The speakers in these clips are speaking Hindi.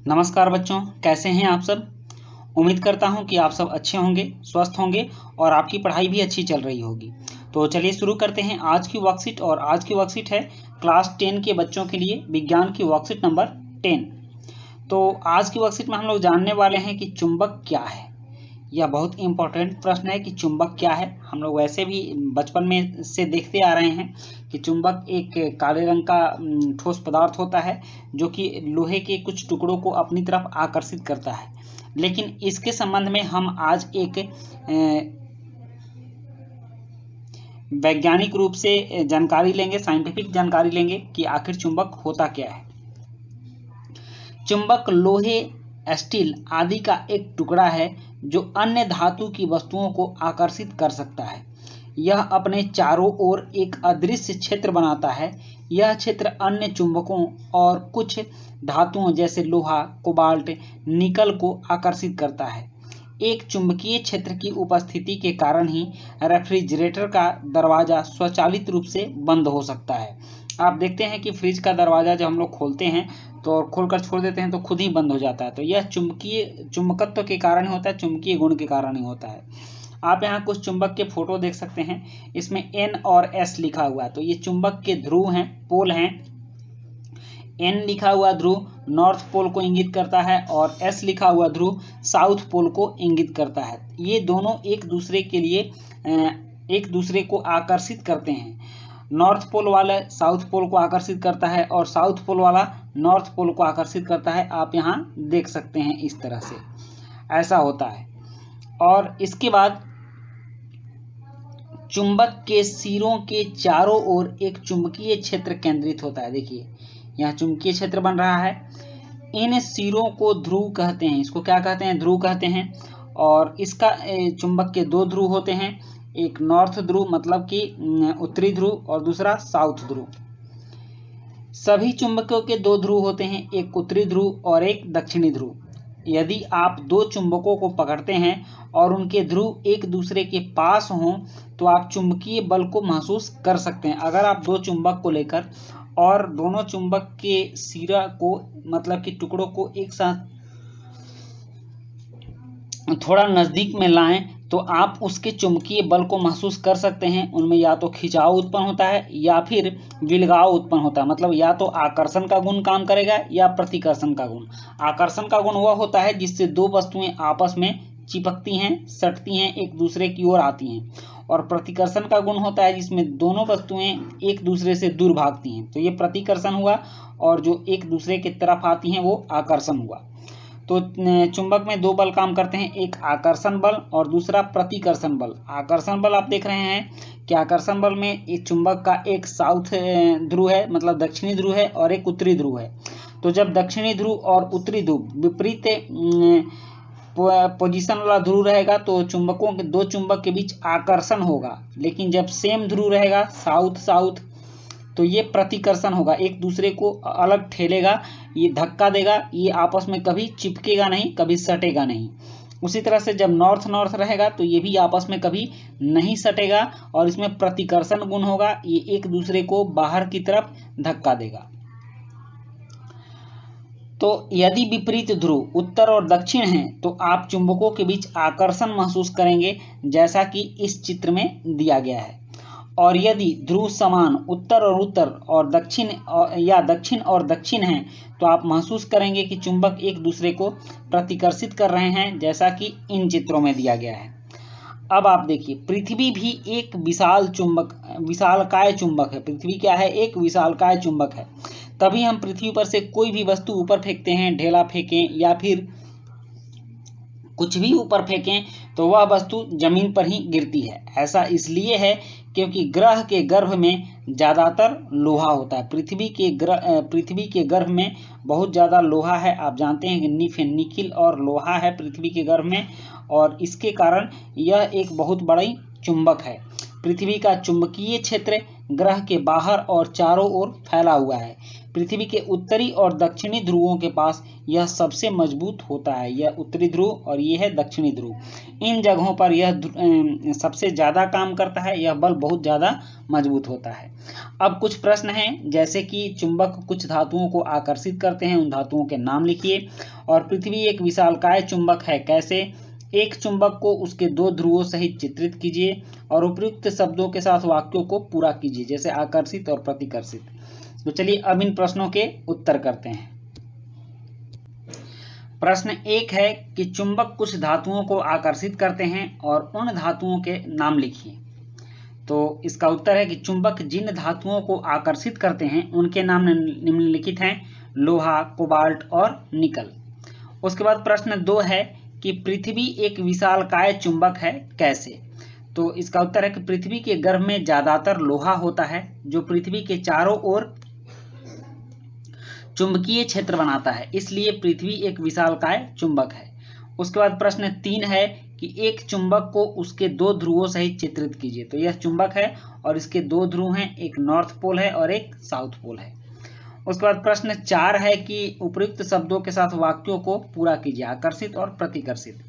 नमस्कार बच्चों, कैसे हैं आप सब। उम्मीद करता हूं कि आप सब अच्छे होंगे, स्वस्थ होंगे और आपकी पढ़ाई भी अच्छी चल रही होगी। तो चलिए शुरू करते हैं आज की वर्कशीट। और आज की वर्कशीट है क्लास 10 के बच्चों के लिए विज्ञान की वर्कशीट नंबर 10। तो आज की वर्कशीट में हम लोग जानने वाले हैं कि चुंबक क्या है। यह बहुत इंपॉर्टेंट प्रश्न है कि चुंबक क्या है। हम लोग वैसे भी बचपन में से देखते आ रहे हैं कि चुंबक एक काले रंग का ठोस पदार्थ होता है जो कि लोहे के कुछ टुकड़ों को अपनी तरफ आकर्षित करता है। लेकिन इसके संबंध में हम आज एक वैज्ञानिक रूप से जानकारी लेंगे, साइंटिफिक जानकारी लेंगे कि आखिर चुंबक होता क्या है। चुंबक लोहे, स्टील आदि का एक टुकड़ा है जो अन्य धातु की वस्तुओं को आकर्षित कर सकता है। यह अपने चारों ओर एक अदृश्य क्षेत्र बनाता है। यह क्षेत्र अन्य चुंबकों और कुछ धातुओं जैसे लोहा, कोबाल्ट, निकल को आकर्षित करता है। एक चुंबकीय क्षेत्र की उपस्थिति के कारण ही रेफ्रिजरेटर का दरवाजा स्वचालित रूप से बंद हो सकता है। आप देखते हैं कि फ्रिज का दरवाजा जब हम लोग खोलते हैं तो खोलकर छोड़ देते हैं तो खुद ही बंद हो जाता है। तो यह चुंबकत्व के कारण ही होता है, चुंबकीय गुण के कारण ही होता है। आप यहाँ कुछ चुंबक के फोटो देख सकते हैं। इसमें N और S लिखा हुआ है, तो ये चुंबक के ध्रुव हैं, पोल हैं। N लिखा हुआ ध्रुव नॉर्थ पोल को इंगित करता है और S लिखा हुआ ध्रुव साउथ पोल को इंगित करता है। ये दोनों एक दूसरे को आकर्षित करते हैं। नॉर्थ पोल वाला साउथ पोल को आकर्षित करता है और साउथ पोल वाला नॉर्थ पोल को आकर्षित करता है। आप यहाँ देख सकते हैं, इस तरह से ऐसा होता है। और इसके बाद चुंबक के सिरों के चारों ओर एक चुंबकीय क्षेत्र केंद्रित होता है। देखिए यहाँ चुंबकीय क्षेत्र बन रहा है। इन सिरों को ध्रुव कहते हैं। इसको क्या कहते हैं? ध्रुव कहते हैं। और इसका चुंबक के दो ध्रुव होते हैं, एक नॉर्थ ध्रुव मतलब कि उत्तरी ध्रुव और दूसरा साउथ ध्रुव। सभी चुंबकों के दो ध्रुव होते हैं, एक उत्तरी ध्रुव और एक दक्षिणी ध्रुव। यदि आप दो चुंबकों को पकड़ते हैं और उनके ध्रुव एक दूसरे के पास हों तो आप चुंबकीय बल को महसूस कर सकते हैं। अगर आप दो चुंबक को लेकर और दोनों चुंबक के सिरा को मतलब कि टुकड़ों को एक साथ थोड़ा नजदीक में लाएं तो आप उसके चुंबकीय बल को महसूस कर सकते हैं। उनमें या तो खिंचाव उत्पन्न होता है या फिर विलगाव उत्पन्न होता है। मतलब या तो आकर्षण का गुण काम करेगा या प्रतिकर्षण का गुण। आकर्षण का गुण वह होता है जिससे दो वस्तुएं आपस में चिपकती हैं, सटती हैं, एक दूसरे की ओर आती हैं। और प्रतिकर्षण का गुण होता है जिसमें दोनों वस्तुएं एक दूसरे से दूर भागती हैं। तो ये प्रतिकर्षण हुआ और जो एक दूसरे की तरफ आती हैं वो आकर्षण हुआ। तो चुंबक में दो बल काम करते हैं, एक आकर्षण बल और दूसरा प्रतिकर्षण बल। आकर्षण बल आप देख रहे हैं कि आकर्षण बल में एक चुंबक का एक साउथ ध्रुव है मतलब दक्षिणी ध्रुव है और एक उत्तरी ध्रुव है। तो जब दक्षिणी ध्रुव और उत्तरी ध्रुव विपरीत पोजीशन वाला ध्रुव रहेगा तो चुंबकों के दो चुंबक के बीच आकर्षण होगा। लेकिन जब सेम ध्रुव रहेगा साउथ साउथ तो ये प्रतिकर्षण होगा, एक दूसरे को अलग ठेलेगा, ये धक्का देगा, ये आपस में कभी चिपकेगा नहीं, कभी सटेगा नहीं। उसी तरह से जब नॉर्थ नॉर्थ रहेगा तो ये भी आपस में कभी नहीं सटेगा और इसमें प्रतिकर्षण गुण होगा, ये एक दूसरे को बाहर की तरफ धक्का देगा। तो यदि विपरीत ध्रुव उत्तर और दक्षिण हैं तो आप चुंबकों के बीच आकर्षण महसूस करेंगे, जैसा कि इस चित्र में दिया गया है। और यदि ध्रुव समान उत्तर और दक्षिण या दक्षिण और दक्षिण हैं तो आप महसूस करेंगे कि चुंबक एक दूसरे को प्रतिकर्षित कर रहे हैं, जैसा कि इन चित्रों में दिया गया है। अब आप देखिए, पृथ्वी भी एक विशालकाय चुंबक है। पृथ्वी क्या है? एक विशालकाय चुंबक है। तभी हम पृथ्वी पर से कोई भी वस्तु ऊपर फेंकते हैं, ढेला फेंकें या फिर कुछ भी ऊपर फेंकें तो वह वस्तु जमीन पर ही गिरती है। ऐसा इसलिए है क्योंकि ग्रह के गर्भ में ज़्यादातर लोहा होता है। पृथ्वी के गर्भ में बहुत ज़्यादा लोहा है। आप जानते हैं कि निकिल और लोहा है पृथ्वी के गर्भ में, और इसके कारण यह एक बहुत बड़ी चुंबक है। पृथ्वी का चुंबकीय क्षेत्र ग्रह के बाहर और चारों ओर फैला हुआ है। पृथ्वी के उत्तरी और दक्षिणी ध्रुवों के पास यह सबसे मजबूत होता है। यह उत्तरी ध्रुव और ये है दक्षिणी ध्रुव। इन जगहों पर यह सबसे ज़्यादा काम करता है, यह बल बहुत ज़्यादा मजबूत होता है। अब कुछ प्रश्न हैं, जैसे कि चुंबक कुछ धातुओं को आकर्षित करते हैं, उन धातुओं के नाम लिखिए। और पृथ्वी एक विशालकाय चुंबक है, कैसे? एक चुंबक को उसके दो ध्रुवों सहित चित्रित कीजिए और उपयुक्त शब्दों के साथ वाक्यों को पूरा कीजिए, जैसे आकर्षित और प्रतिकर्षित। तो चलिए अब इन प्रश्नों के उत्तर करते हैं। प्रश्न 1 है कि चुंबक कुछ धातुओं को आकर्षित करते हैं और उन धातुओं के नाम लिखिए। तो इसका उत्तर है कि चुंबक जिन धातुओं को आकर्षित करते हैं उनके नाम निम्नलिखित हैं: लोहा, कोबाल्ट और निकल। उसके बाद प्रश्न 2 है कि पृथ्वी एक विशालकाय चुंबक है, कैसे? तो इसका उत्तर है कि पृथ्वी के गर्भ में ज्यादातर लोहा होता है, जो पृथ्वी के चारों ओर चुंबकीय क्षेत्र बनाता है, इसलिए पृथ्वी एक विशालकाय चुंबक है। उसके बाद प्रश्न 3 है कि एक चुंबक को उसके दो ध्रुवों सहित चित्रित कीजिए। तो यह चुंबक है और इसके दो ध्रुव हैं, एक नॉर्थ पोल है और एक साउथ पोल है। उसके बाद प्रश्न 4 है कि उपयुक्त शब्दों के साथ वाक्यों को पूरा कीजिए, आकर्षित और प्रतिकर्षित।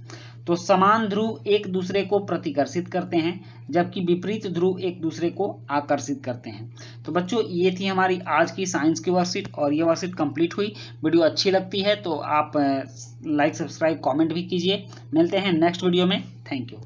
तो समान ध्रुव एक दूसरे को प्रतिकर्षित करते हैं, जबकि विपरीत ध्रुव एक दूसरे को आकर्षित करते हैं। तो बच्चों, ये थी हमारी आज की साइंस की वर्कशीट और ये वर्कशीट कंप्लीट हुई। वीडियो अच्छी लगती है तो आप लाइक, सब्सक्राइब, कमेंट भी कीजिए। मिलते हैं नेक्स्ट वीडियो में। Thank you.